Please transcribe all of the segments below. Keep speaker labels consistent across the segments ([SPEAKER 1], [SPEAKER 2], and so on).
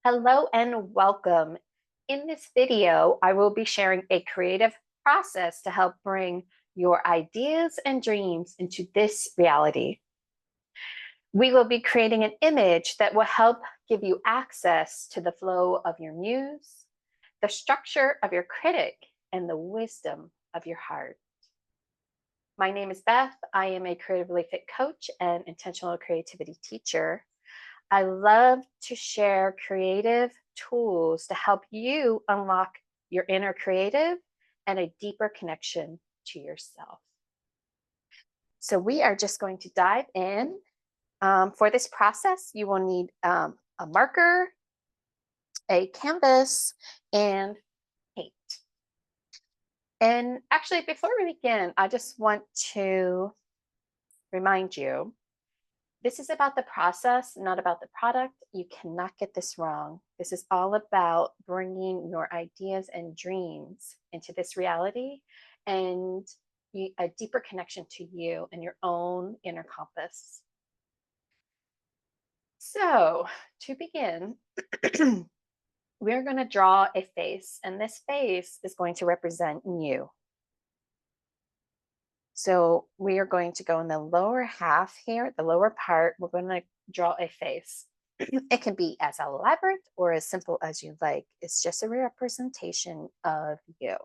[SPEAKER 1] Hello and welcome. In this video, I will be sharing a creative process to help bring your ideas and dreams into this reality. We will be creating an image that will help give you access to the flow of your muse, the structure of your critic, and the wisdom of your heart. My name is Beth. I am a creatively fit coach and intentional creativity teacher. I love to share creative tools to help you unlock your inner creative and a deeper connection to yourself. So we are just going to dive in. For this process, you will need a marker, a canvas, and paint. And actually, before we begin, I just want to remind you this is about the process, not about the product. You cannot get this wrong. This is all about bringing your ideas and dreams into this reality and a deeper connection to you and your own inner compass. So, to begin, we're going to draw a face, and this face is going to represent you. So we are going to go in the lower half here, the lower part, we're going to draw a face. It can be as elaborate or as simple as you like. It's just a representation of you.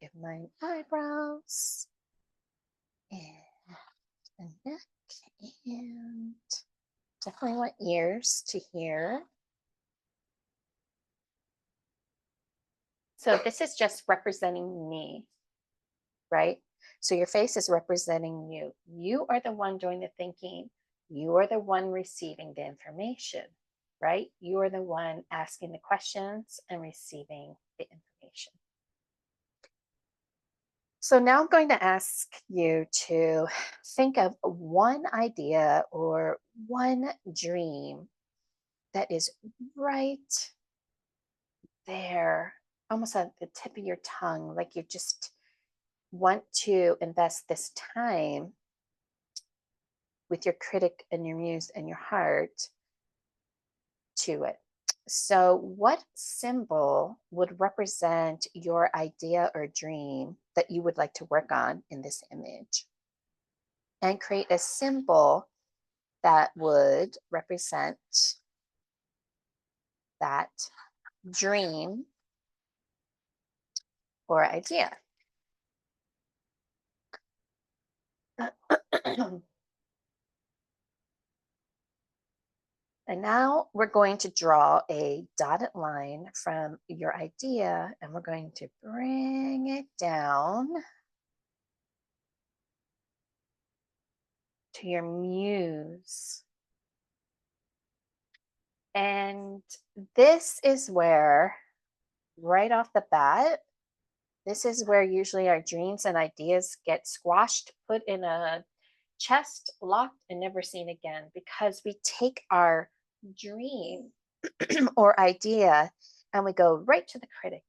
[SPEAKER 1] Give my eyebrows and a neck, and definitely want ears to hear. So this is just representing me, right? So your face is representing you. You are the one doing the thinking. You are the one receiving the information, right? You are the one asking the questions and receiving the information. So now I'm going to ask you to think of one idea or one dream that is right there, almost at the tip of your tongue, like you just want to invest this time with your critic and your muse and your heart to it. So, what symbol would represent your idea or dream that you would like to work on in this image? And create a symbol that would represent that dream or idea. And now we're going to draw a dotted line from your idea and we're going to bring it down to your muse. And this is where, right off the bat, this is where usually our dreams and ideas get squashed, put in a chest, locked, and never seen again, because we take our dream or idea and we go right to the critic.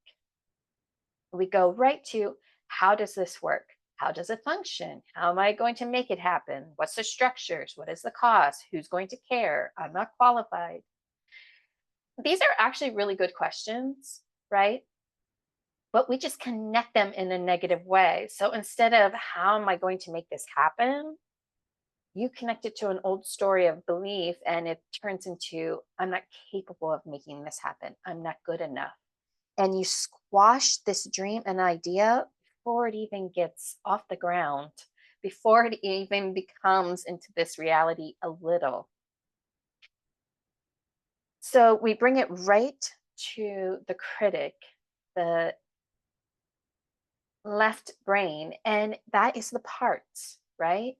[SPEAKER 1] We go right to, how does this work? How does it function? How am I going to make it happen? What's the structures? What is the cost? Who's going to care? I'm not qualified. These are actually really good questions, right? But we just connect them in a negative way. So instead of, how am I going to make this happen? You connect it to an old story of belief and it turns into, I'm not capable of making this happen. I'm not good enough. And you squash this dream and idea before it even gets off the ground, before it even becomes into this reality a little. So we bring it right to the critic, the left brain, and that is the parts, right?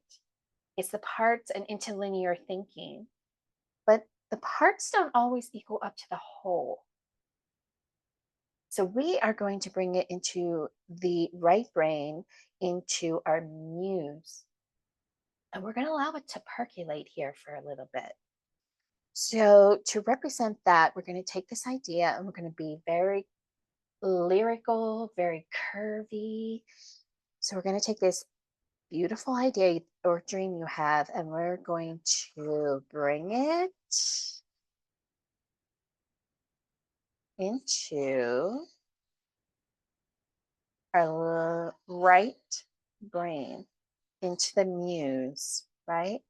[SPEAKER 1] It's the parts and interlinear thinking. But the parts don't always equal up to the whole. So we are going to bring it into the right brain, into our muse. And we're going to allow it to percolate here for a little bit. So, to represent that, we're going to take this idea and we're going to be very lyrical, very curvy. So, we're going to take this beautiful idea or dream you have and we're going to bring it into our right brain, into the muse, right?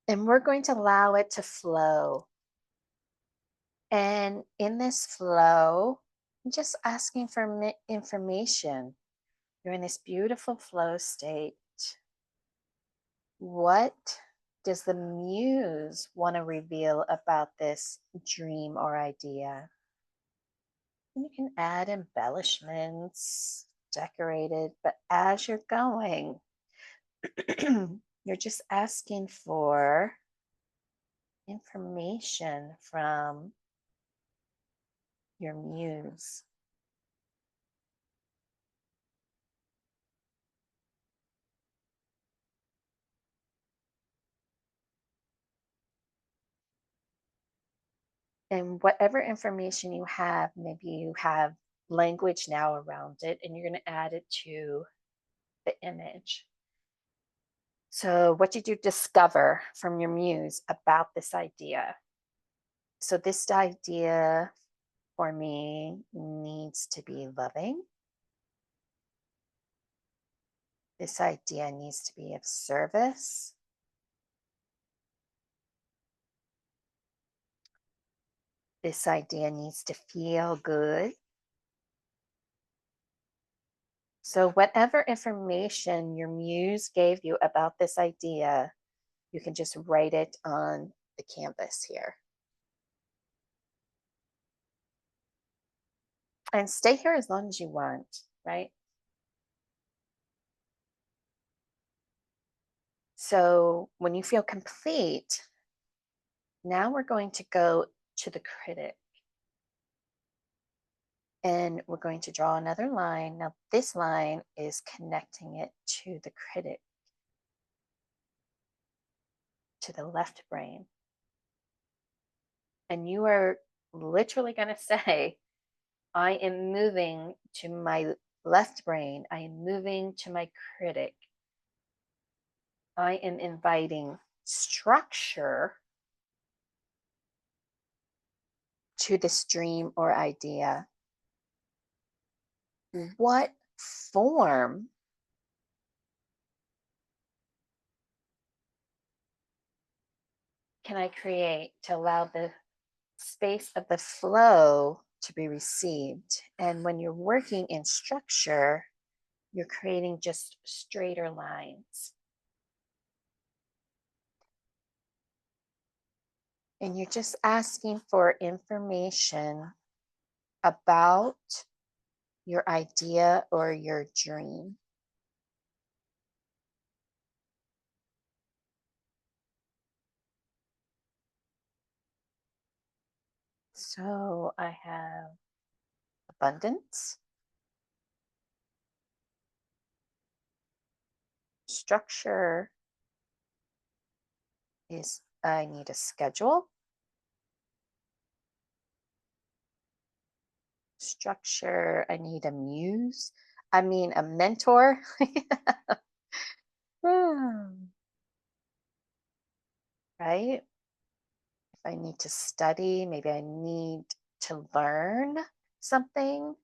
[SPEAKER 1] And we're going to allow it to flow. And in this flow, just asking for information. You're in this beautiful flow state. What does the muse want to reveal about this dream or idea? And you can add embellishments, decorate it, but as you're going, you're just asking for information from your muse. And whatever information you have, maybe you have language now around it, and you're going to add it to the image. So, what did you discover from your muse about this idea? So, this idea for me needs to be loving. This idea needs to be of service. This idea needs to feel good. So, whatever information your muse gave you about this idea, you can just write it on the canvas here. And stay here as long as you want, right? So, when you feel complete, now we're going to go to the critic and we're going to draw another line. Now, this line is connecting it to the critic, to the left brain. And you are literally going to say, I am moving to my left brain. I am moving to my critic. I am inviting structure to this dream or idea. What form can I create to allow the space of the flow to be received? And when you're working in structure, you're creating just straighter lines. And you're just asking for information about your idea or your dream. So I have abundance, structure is I need a schedule, structure, I need a muse, I mean a mentor. Right? If I need to study, maybe I need to learn something.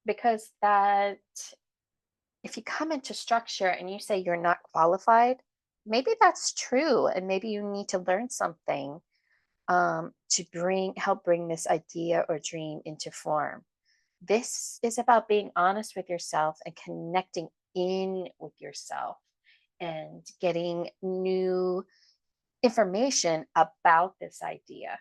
[SPEAKER 1] Because that, if you come into structure and you say you're not qualified, maybe that's true. And maybe you need to learn something to help bring this idea or dream into form. This is about being honest with yourself and connecting in with yourself and getting new information about this idea.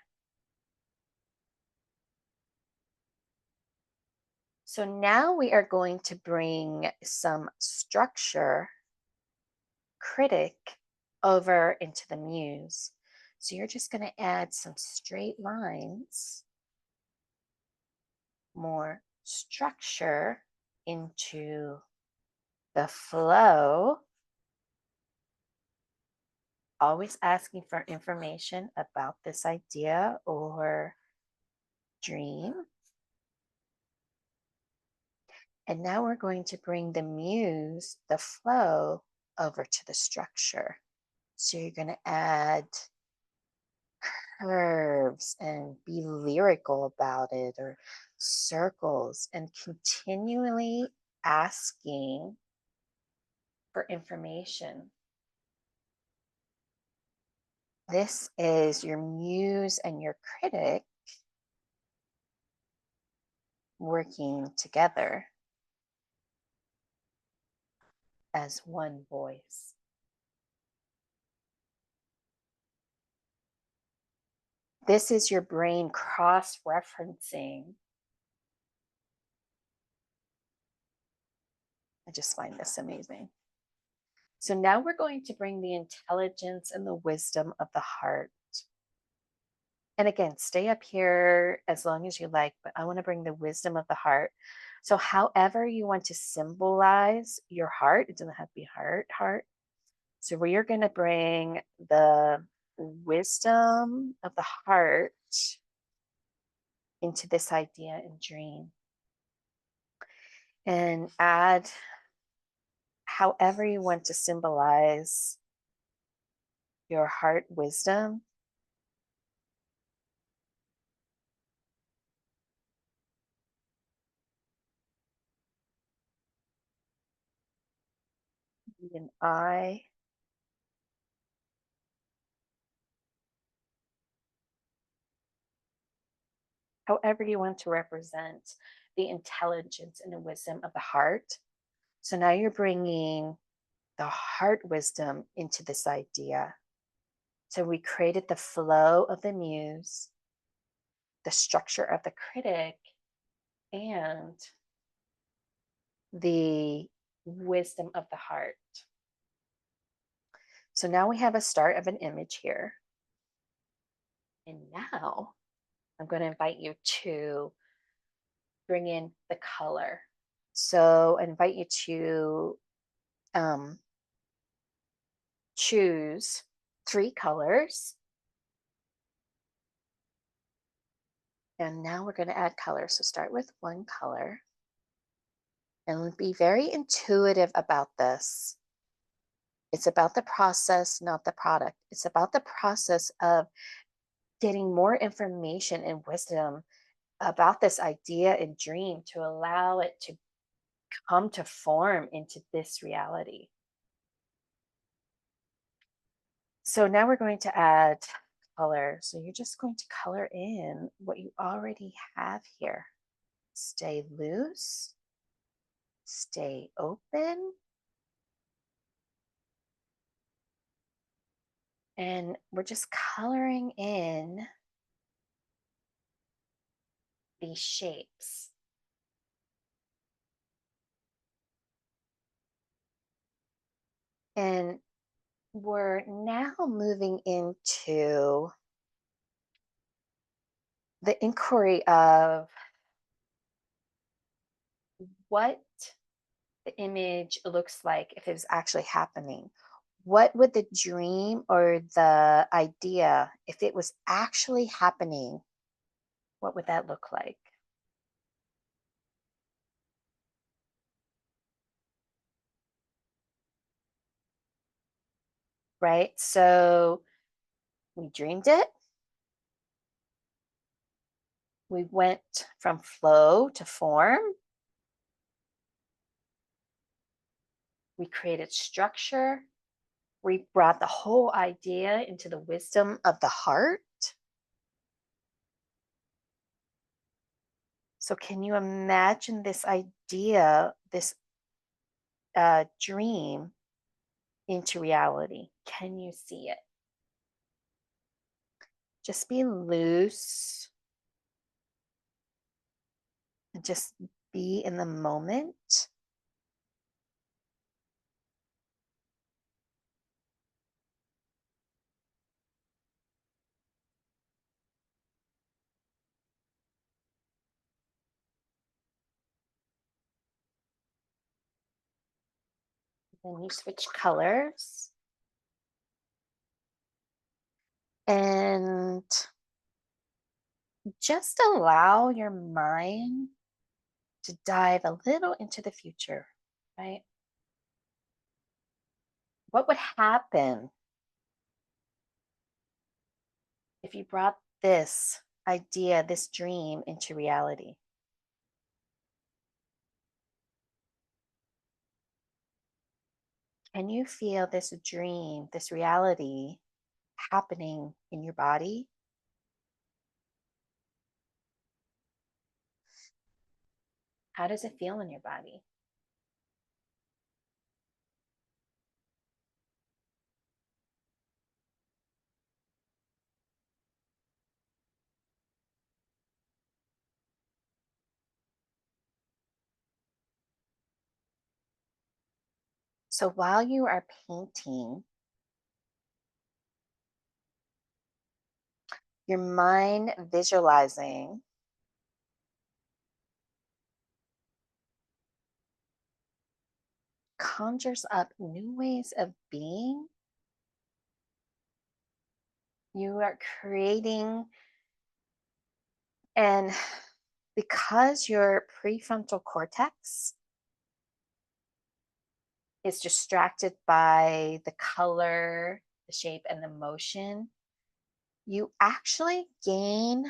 [SPEAKER 1] So now we are going to bring some structure, critic, over into the muse. So you're just going to add some straight lines more structure into the flow, always asking for information about this idea or dream. And now we're going to bring the muse, the flow, over to the structure. So you're going to add curves and be lyrical about it, or circles, and continually asking for information. This is your muse and your critic working together as one voice. This is your brain cross-referencing. I just find this amazing. So now we're going to bring the intelligence and the wisdom of the heart. And again, stay up here as long as you like, but I want to bring the wisdom of the heart. So however you want to symbolize your heart, it doesn't have to be heart. So we are going to bring the wisdom of the heart into this idea and dream, and add however you want to symbolize your heart wisdom. An eye. However you want to represent the intelligence and the wisdom of the heart. So now you're bringing the heart wisdom into this idea. So we created the flow of the muse, the structure of the critic, and the wisdom of the heart. So now we have a start of an image here. And now I'm going to invite you to bring in the color. So I invite you to choose 3 colors. And now we're going to add color. So start with 1 color and be very intuitive about this. It's about the process, not the product. It's about the process of getting more information and wisdom about this idea and dream to allow it to come to form into this reality. So now we're going to add color. So you're just going to color in what you already have here. Stay loose, stay open, and we're just coloring in these shapes. And we're now moving into the inquiry of what the image looks like if it was actually happening. What would the dream or the idea, if it was actually happening, what would that look like? Right? So we dreamed it. We went from flow to form. We created structure. We brought the whole idea into the wisdom of the heart. So, can you imagine this idea, this dream into reality? Can you see it? Just be loose and just be in the moment. Then you switch colors and just allow your mind to dive a little into the future, right? What would happen if you brought this idea, this dream into reality? Can you feel this dream, this reality happening in your body? How does it feel in your body? So while you are painting, your mind visualizing conjures up new ways of being. You are creating, and because your prefrontal cortex is distracted by the color, the shape, and the motion, you actually gain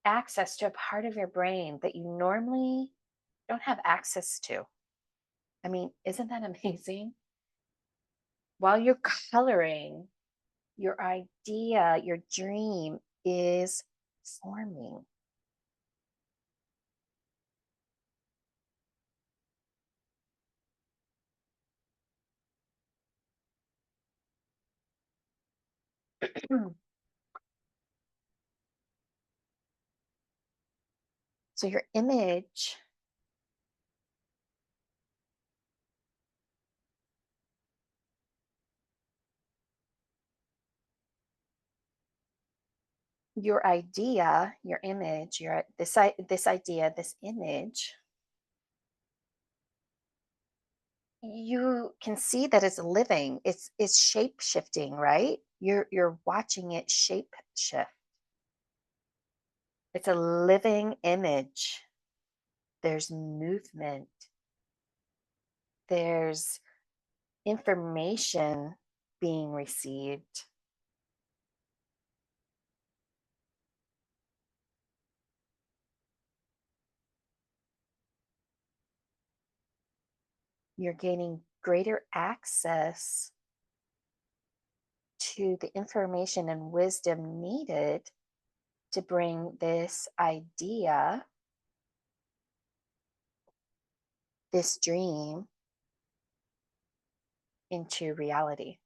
[SPEAKER 1] access to a part of your brain that you normally don't have access to. I mean, isn't that amazing? While you're coloring, your idea, your dream is forming. So your idea, your image, this idea, this image, you can see that it's living. It's shape shifting, right? You're watching it shape shift. It's a living image. There's movement. There's information being received. You're gaining greater access to the information and wisdom needed to bring this idea, this dream into reality.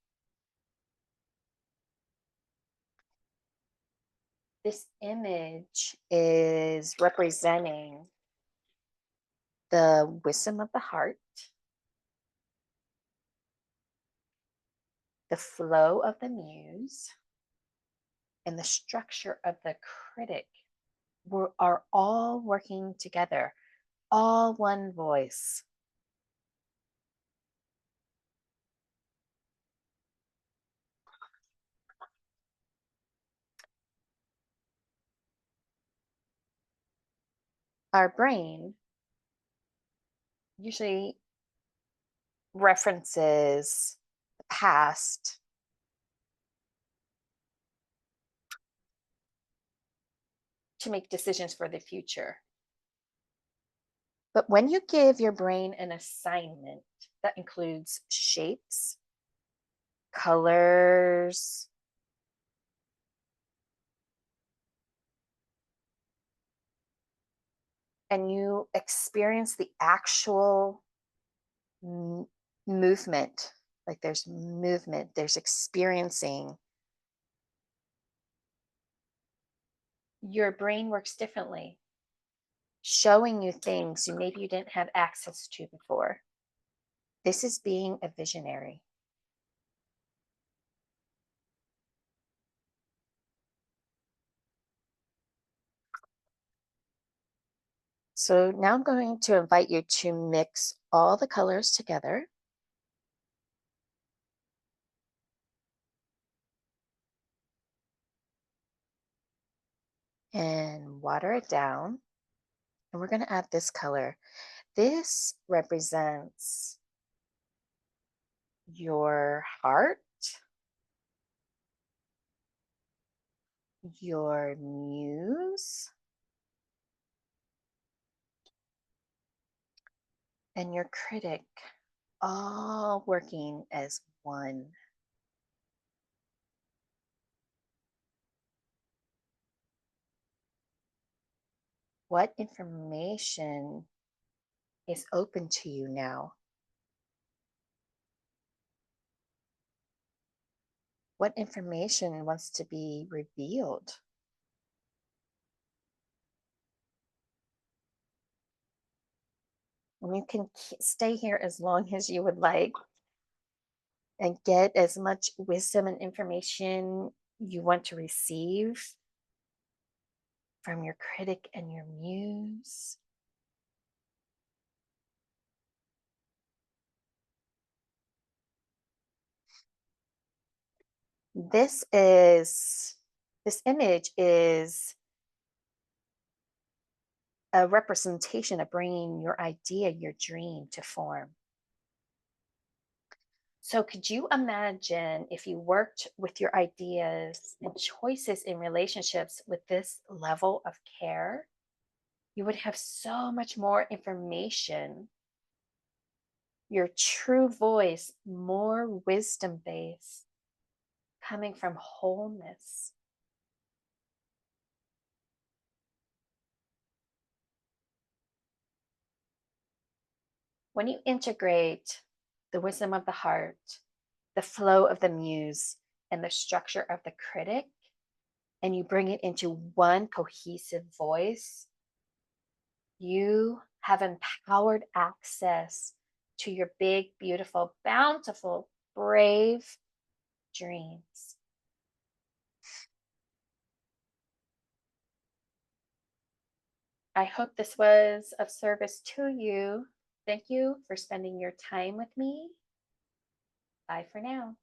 [SPEAKER 1] This image is representing the wisdom of the heart, the flow of the muse, and the structure of the critic are all working together, all one voice. Our brain usually references the past to make decisions for the future. But when you give your brain an assignment that includes shapes, colors, and you experience the actual movement, like there's movement, there's experiencing, your brain works differently, showing you things you maybe you didn't have access to before. This is being a visionary. So now I'm going to invite you to mix all the colors together and water it down. And we're going to add this color. This represents your heart, your muse, and your critic, all working as one. What information is open to you now? What information wants to be revealed? And you can stay here as long as you would like and get as much wisdom and information you want to receive from your critic and your muse. This is, this image is a representation of bringing your idea, your dream to form. So, could you imagine if you worked with your ideas and choices in relationships with this level of care? You would have so much more information, your true voice, more wisdom based, coming from wholeness. When you integrate the wisdom of the heart, the flow of the muse, and the structure of the critic, and you bring it into one cohesive voice, you have empowered access to your big, beautiful, bountiful, brave dreams. I hope this was of service to you. Thank you for spending your time with me. Bye for now.